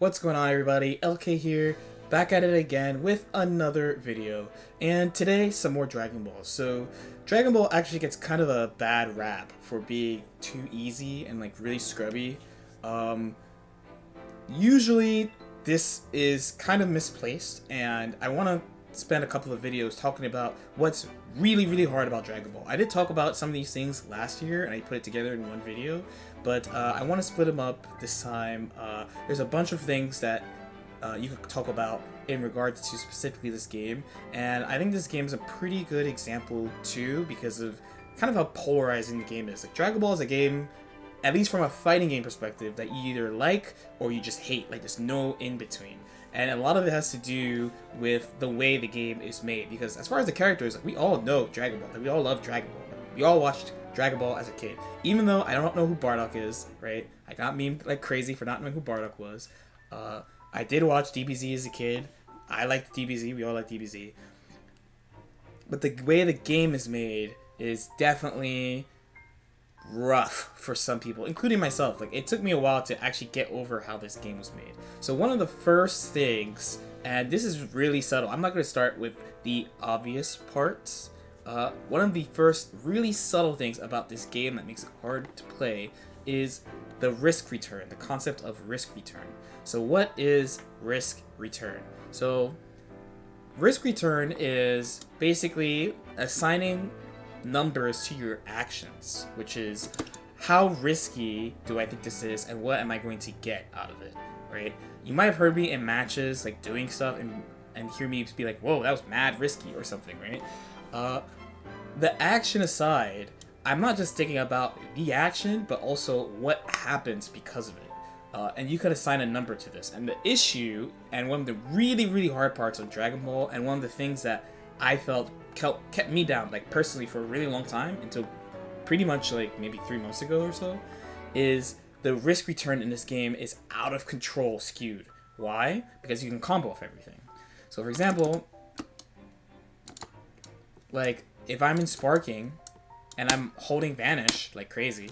What's going on, everybody? LK here, back at it again with another video. And today, some more Dragon Ball. So, Dragon Ball actually gets kind of a bad rap for being too easy and like really scrubby. Usually, this is kind of misplaced, and I want to spend a couple of videos talking about what's really hard about Dragon Ball. I did talk about some of these things last year, and I put it together in one video, but I want to split them up this time. There's a bunch of things that you could talk about in regards to specifically this game, and I think this game is a pretty good example too because of kind of how polarizing the game is. Like, Dragon Ball is a game, at least from a fighting game perspective, that you either like or you just hate. Like, there's no in between. And a lot of it has to do with the way the game is made. Because as far as the characters, like, we all know Dragon Ball. Like, we all love Dragon Ball. Like, we all watched Dragon Ball as a kid. Even though I don't know who Bardock is, right? I got memed like crazy for not knowing who Bardock was. I did watch DBZ as a kid. I liked DBZ. We all like DBZ. But the way the game is made is definitely rough for some people, including myself. Like, it took me a while to actually get over how this game was made. So one of the first things, and this is really subtle, I'm not going to start with the obvious parts. One of the first really subtle things about this game that makes it hard to play is the risk return, the concept of risk return. So what is risk return? So risk return is basically assigning numbers to your actions, which is how risky do I think this is and what am I going to get out of it, right? You might have heard me in matches like doing stuff and hear me be like, whoa, that was mad risky or something, right? The action aside, I'm not just thinking about the action, but also what happens because of it. And you could assign a number to this. And the issue, and one of the really hard parts of Dragon Ball, and one of the things that I felt kept me down, like, personally, for a really long time, until pretty much like maybe 3 months ago or so, is the risk return in this game is out of control skewed. Why? Because you can combo off everything. So for example, like, if I'm in Sparking and I'm holding Vanish like crazy,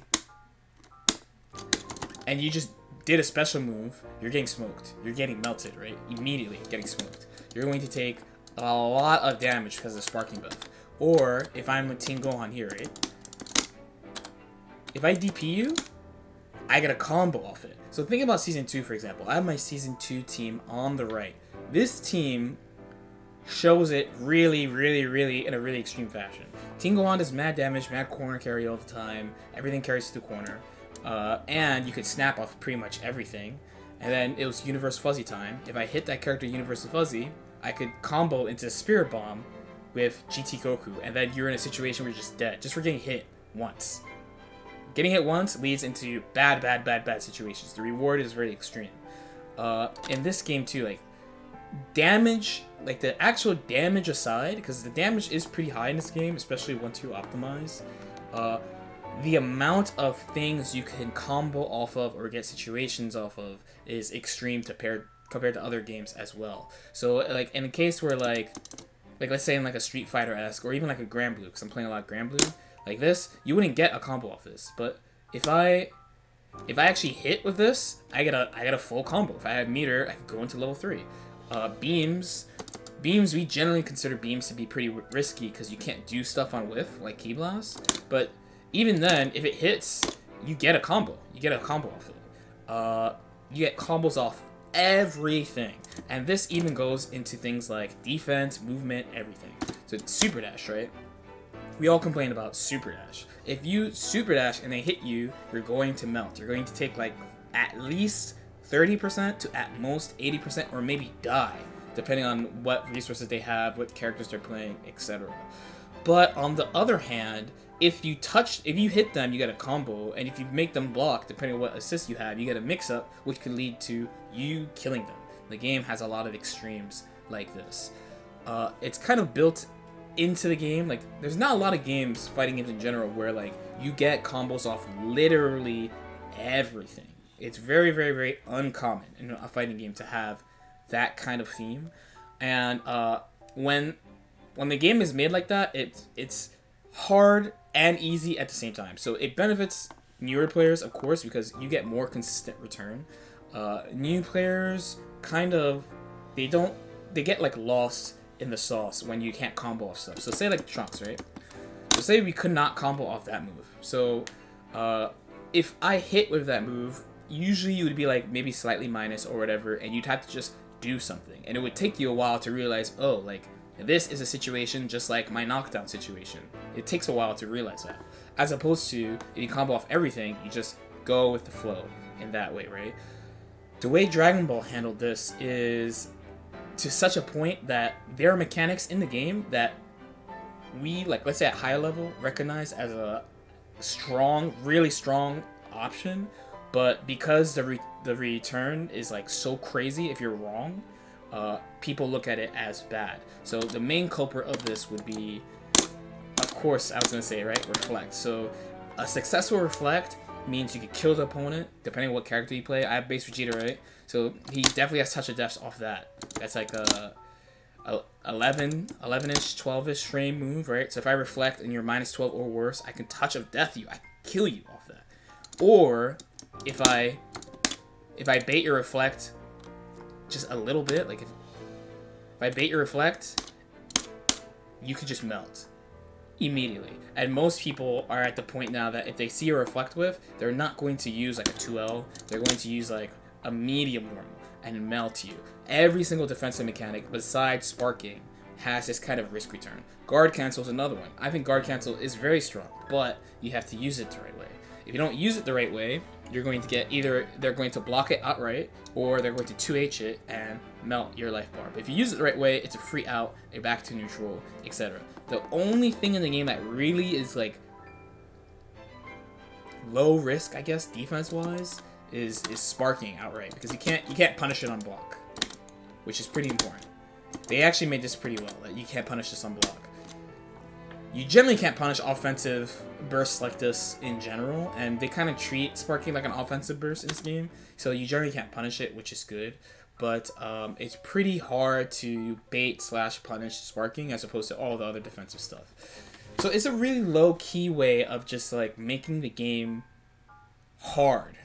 and you just did a special move, you're getting smoked. You're getting melted, right? Immediately getting smoked. You're going to take a lot of damage because of the Sparking buff. Or if I'm with Team Gohan here, right? If I DP you, I get a combo off it. So think about Season 2, for example. I have my Season 2 team on the right. This team shows it really in a really extreme fashion. Team Gohan does mad damage, mad corner carry all the time. Everything carries to the corner. And you could snap off pretty much everything. And then it was Universe Fuzzy time. If I hit that character Universe Fuzzy, I could combo into Spirit Bomb with GT Goku, and then you're in a situation where you're just dead, just for getting hit once. Getting hit once leads into bad situations. The reward is very extreme. In this game too, like, damage, like the actual damage aside, because the damage is pretty high in this game, especially once you optimize, the amount of things you can combo off of or get situations off of is extreme compared to other games as well. So, like, in a case where, like let's say in like a Street Fighter-esque, or even like a Grand Blue, because I'm playing a lot of Grand Blue, like this, you wouldn't get a combo off this. But if I actually hit with this, I get a full combo. If I had meter, I could go into level 3. Beams, we generally consider beams to be pretty risky because you can't do stuff on whiff like Ki Blast. But even then, if it hits, you get a combo. You get a combo off it. You get combos off everything. And this even goes into things like defense, movement, everything. So it's Super Dash, right? We all complain about Super Dash. If you Super Dash and they hit you, you're going to melt. You're going to take like at least 30% to at most 80%, or maybe die, depending on what resources they have, what characters they're playing, etc. But on the other hand, if you hit them, you get a combo, and if you make them block, depending on what assist you have, you get a mix-up, which could lead to you killing them. The game has a lot of extremes like this. It's kind of built into the game. Like, there's not a lot of games, fighting games in general, where like you get combos off literally everything. It's very uncommon in a fighting game to have that kind of theme. And when the game is made like that, it's hard and easy at the same time. So it benefits newer players, of course, because you get more consistent return. New players kind of they get like lost in the sauce when you can't combo off stuff. So say like Trunks, right? So say we could not combo off that move. So if I hit with that move, usually you would be like maybe slightly minus or whatever, and you'd have to just do something. And it would take you a while to realize, oh, like this is a situation just like my knockdown situation. It takes a while to realize that. As opposed to if you combo off everything, you just go with the flow in that way, right? The way Dragon Ball handled this is to such a point that there are mechanics in the game that we, like, let's say at higher level, recognize as a strong, really strong option, but because the return is like so crazy if you're wrong, people look at it as bad. So the main culprit of this would be, of course, I was gonna say, right, reflect. So a successful reflect means you can kill the opponent depending on what character you play. I have base Vegeta, right? So he definitely has touch of death off that. That's like a 11-ish, 12-ish frame move, right? So if I reflect and you're minus 12 or worse, I can touch of death you. I can kill you off that. Or if I bait your reflect just a little bit, like if I bait your reflect, you could just melt immediately. And most people are at the point now that if they see a reflect with, they're not going to use like a 2L. They're going to use like a medium normal and melt you. Every single defensive mechanic besides sparking has this kind of risk return. Guard cancel is another one. I think guard cancel is very strong, but you have to use it the right way. If you don't use it the right way, you're going to get either they're going to block it outright or they're going to 2H it and melt your life bar. But if you use it the right way, it's a free out, a back to neutral, etc. The only thing in the game that really is like low risk, I guess, defense-wise, is sparking outright, because you can't punish it on block, which is pretty important. They actually made this pretty well, that you can't punish this on block. You generally can't punish offensive bursts like this in general, and they kind of treat sparking like an offensive burst in this game, so you generally can't punish it, which is good. But it's pretty hard to bait/punish sparking as opposed to all the other defensive stuff. So it's a really low-key way of just like making the game hard,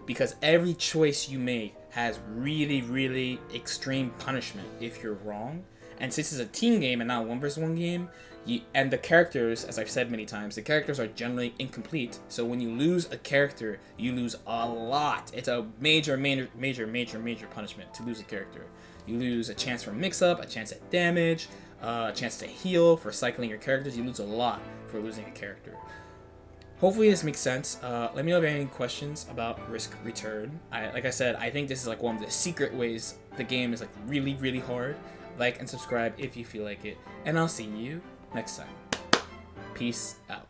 because every choice you make has really, really extreme punishment if you're wrong. And since it's a team game and not a 1v1 game, and the characters, as I've said many times, the characters are generally incomplete. So when you lose a character, you lose a lot. It's a major punishment to lose a character. You lose a chance for mix-up, a chance at damage, a chance to heal for cycling your characters. You lose a lot for losing a character. Hopefully this makes sense. Let me know if you have any questions about risk return. Like I said, I think this is like one of the secret ways the game is like really, really hard. Like and subscribe if you feel like it. And I'll see you next time. Peace out.